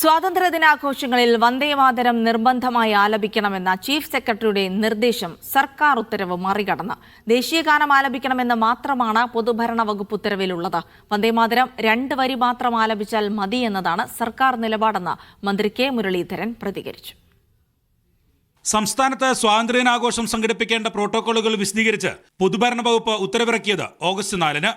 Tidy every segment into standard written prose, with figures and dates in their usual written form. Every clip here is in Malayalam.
സ്വാതന്ത്ര്യദിനാഘോഷങ്ങളിൽ വന്ദേമാതരം നിർബന്ധമായി ആലപിക്കണമെന്ന ചീഫ് സെക്രട്ടറിയുടെ നിർദ്ദേശം സർക്കാർ ഉത്തരവ് മറികടന്ന് ദേശീയഗാനം ആലപിക്കണമെന്ന് മാത്രമാണ് പൊതുഭരണ വകുപ്പ് ഉത്തരവിലുള്ളത്. വന്ദേമാതരം 2 വരി മാത്രം ആലപിച്ചാൽ മതിയെന്നതാണ് സർക്കാർ നിലപാടെന്ന് മന്ത്രി കെ മുരളീധരൻ പ്രതികരിച്ചു. സംസ്ഥാനത്ത് സ്വാതന്ത്ര്യദിനാഘോഷം സംഘടിപ്പിക്കേണ്ട പ്രോട്ടോകോളുകൾ വിശദീകരിച്ച് പൊതുഭരണ വകുപ്പ് ഉത്തരവിറക്കിയത് ഓഗസ്റ്റ് 4-ന്.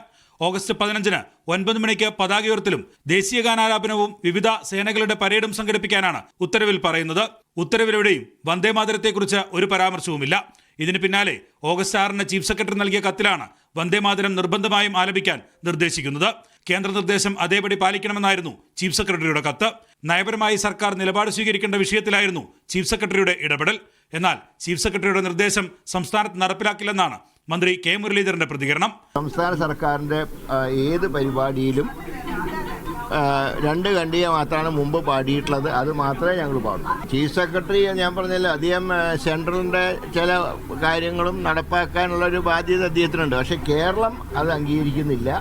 ഓഗസ്റ്റ് 15-ന് 9 മണിക്ക് പതാക ഉയർത്തലും ദേശീയഗാനാലാപനവും വിവിധ സേനകളുടെ പരേഡും സംഘടിപ്പിക്കാനാണ് ഉത്തരവിൽ പറയുന്നത്. ഉത്തരവിലെവിടെയും വന്ദേമാതരത്തെക്കുറിച്ച് ഒരു പരാമർശവുമില്ല. ഇതിന് പിന്നാലെ ഓഗസ്റ്റ് 6-ന് ചീഫ് സെക്രട്ടറി നൽകിയ കത്തിലാണ് വന്ദേമാതരം നിർബന്ധമായും ആലപിക്കാൻ നിർദ്ദേശിക്കുന്നത്. കേന്ദ്ര നിർദ്ദേശം അതേപടി പാലിക്കണമെന്നായിരുന്നു ചീഫ് സെക്രട്ടറിയുടെ കത്ത്. നയപരമായി സർക്കാർ നിലപാട് സ്വീകരിക്കേണ്ട വിഷയത്തിലായിരുന്നു ചീഫ് സെക്രട്ടറിയുടെ ഇടപെടൽ. എന്നാൽ ചീഫ് സെക്രട്ടറിയുടെ നിർദ്ദേശം സംസ്ഥാനത്ത് നടപ്പിലാക്കില്ലെന്നാണ് മന്ത്രി കെ മുരളീധരന്റെ പ്രതികരണം. സംസ്ഥാന സർക്കാരിൻ്റെ ഏത് പരിപാടിയിലും 2 ഖണ്ഡിക മാത്രമാണ് മുമ്പ് പാടിയിട്ടുള്ളത്. അത് മാത്രമേ ഞങ്ങൾ പാടൂ. ചീഫ് സെക്രട്ടറി ഞാൻ പറഞ്ഞല്ലോ, അദ്ദേഹം സെൻട്രലിൻ്റെ ചില കാര്യങ്ങളും നടപ്പാക്കാനുള്ളൊരു ബാധ്യത അദ്ദേഹത്തിനുണ്ട്. പക്ഷേ കേരളം അത് അംഗീകരിക്കുന്നില്ല.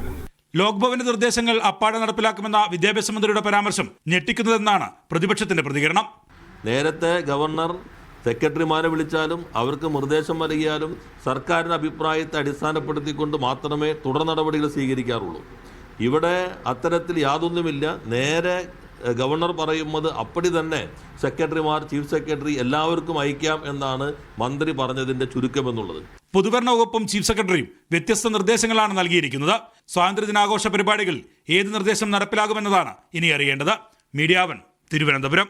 ലോക്ഭവന്റെ നിർദ്ദേശങ്ങൾ അപ്പാടെ നടപ്പിലാക്കുമെന്ന വിദ്യാഭ്യാസ മന്ത്രിയുടെ പരാമർശം ഞെട്ടിക്കുന്നതെന്നാണ് പ്രതിപക്ഷത്തിന്റെ പ്രതികരണം. നേരത്തെ ഗവർണർ സെക്രട്ടറിമാരെ വിളിച്ചാലും അവർക്ക് നിർദ്ദേശം നൽകിയാലും സർക്കാരിൻ്റെ അഭിപ്രായത്തെ അടിസ്ഥാനപ്പെടുത്തിക്കൊണ്ട് മാത്രമേ തുടർ നടപടികൾ സ്വീകരിക്കാറുള്ളൂ. ഇവിടെ അത്തരത്തിൽ യാതൊന്നുമില്ല. നേരെ ഗവർണർ പറയുന്നത് അപ്പടി തന്നെ സെക്രട്ടറിമാർ, ചീഫ് സെക്രട്ടറി എല്ലാവർക്കും അയക്കാം എന്നാണ് മന്ത്രി പറഞ്ഞതിൻ്റെ ചുരുക്കമെന്നുള്ളത്. പൊതുഭരണ വകുപ്പും ചീഫ് സെക്രട്ടറിയും വ്യത്യസ്ത നിർദ്ദേശങ്ങളാണ് നൽകിയിരിക്കുന്നത്. സ്വാതന്ത്ര്യദിനാഘോഷ പരിപാടികൾ ഏത് നിർദ്ദേശം നടപ്പിലാകുമെന്നതാണ് ഇനി അറിയേണ്ടത്. മീഡിയ 1 തിരുവനന്തപുരം.